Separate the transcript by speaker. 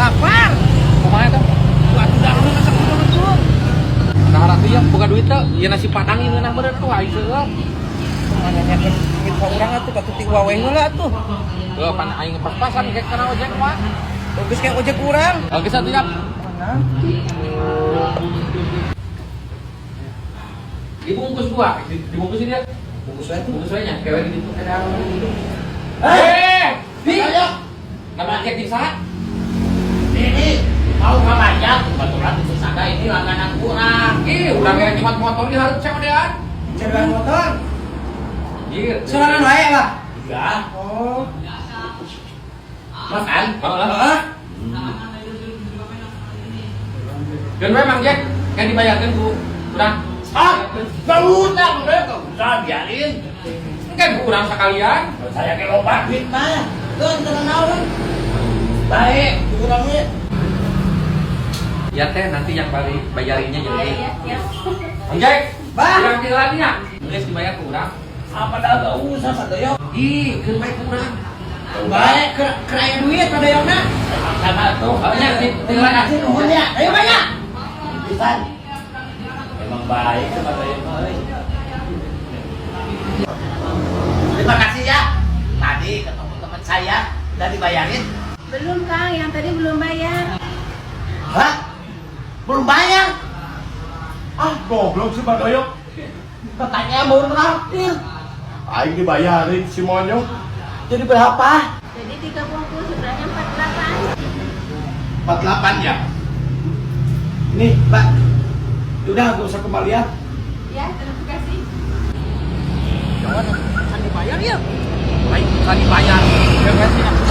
Speaker 1: Lapar.
Speaker 2: Kumaha tuh?
Speaker 1: Buat udang lu masak dulu tuh.
Speaker 2: Nah, ratu ya buka duit tuh. Ieu nasi padang ieu nah bener tuh ai seueur.
Speaker 1: Mana nyakin duit ka urang atuh ka tuti waweh heula atuh.
Speaker 2: Heuh pan aing pas-pasan kayak kana ojek mah.
Speaker 1: Bagus kayak ojek urang.
Speaker 2: Oke satu ya.
Speaker 1: Mana?
Speaker 2: Dibungkus dua, dibungkusin dia.
Speaker 1: Bungkus wae tuh.
Speaker 2: Bungkus wae nya, kayak gitu. Ada gitu.
Speaker 1: Di ayo.
Speaker 2: Nama ojek di saha?
Speaker 1: Ini mau ka banyak kebetulan itu sada ini langganan kurang.
Speaker 2: Ih, udah kayak nyemat motor di hareup cewedean.
Speaker 1: Cerban motor.
Speaker 2: Iya.
Speaker 1: Sorangan wae, Pak.
Speaker 2: Iya.
Speaker 1: Oh.
Speaker 2: Makan? Heeh.
Speaker 1: Heeh.
Speaker 2: Dan memang Jack, kan dibayarkan ku. Udah.
Speaker 1: Ah, gak utang deh, gak usah biarin.
Speaker 2: Kan kurang sekalian.
Speaker 1: Saya ke loba duit mah. Tuh, tenang naon. Baik, kurangnya.
Speaker 2: Ya teh nanti yang bayarinnya
Speaker 3: Oh
Speaker 2: jadi.
Speaker 3: iya, ya.
Speaker 2: Om Jack,
Speaker 1: Bah.
Speaker 2: kurang tinggalannya. Geus dibayar kurang.
Speaker 1: Apa dah gak usah sadaya.
Speaker 2: Ih, geus bae kurang.
Speaker 1: Baik, keraya duit pada yang nak.
Speaker 2: Sama tuh, nya tinggalan
Speaker 1: Kasih nuhun ya. Ayo banyak. Bisa.
Speaker 4: Emang baik sama saya mah.
Speaker 1: Terima kasih ya. Tadi ketemu teman saya udah dibayarin.
Speaker 3: Belum Kang, yang tadi belum bayar.
Speaker 1: Hah? Belum bayar?
Speaker 4: Ah, goblok si Badoyok.
Speaker 1: Katanya mau traktir.
Speaker 4: Aing dibayarin si Monyo.
Speaker 1: Jadi berapa?
Speaker 3: Jadi 3 bungkus, sebenarnya 48.
Speaker 4: 48 ya.
Speaker 1: Nih, Pak. Udah gak usah kembalian.
Speaker 3: Ya, terima kasih.
Speaker 1: Jangan dibayar ya.
Speaker 2: Baik, kan dibayar. Ya kasih.